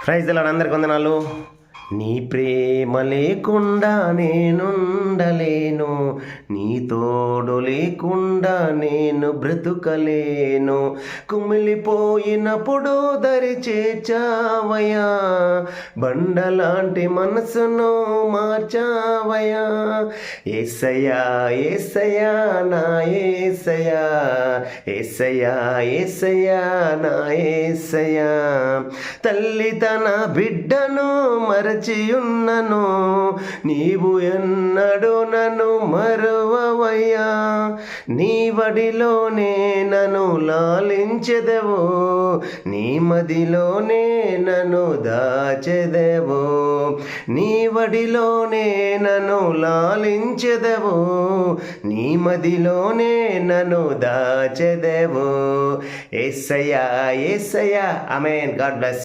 Praise the lord. అందరికి వందనాలు. నీ ప్రేమ లేకుండా నేనుండలేను, నీ తోడు లేకుండా నేను బ్రతుకలేను. కుమిలిపోయినప్పుడు దరి చేర్చావయ్యా, బండలాంటి మనసును మార్చావయ్యా. యేసయ్యా యేసయ్యా నా యేసయ్యా, యేసయ్యా యేసయ్యా నా యేసయ్యా. తల్లి తన బిడ్డను మరచియున్నను, నీవు ఎన్నడూ నన్ను మరువవయ్యా. నీ వడిలోనే నన్ను లాలించెదవు, నీ మదిలోనే నన్ను దాచెదవు. నీ వడిలోనే నన్ను లాలించెదవు, నీ మదిలోనే నన్ను దాచెదవు. యేసయ్యా యేసయ్యా. ఆమేన్. God bless.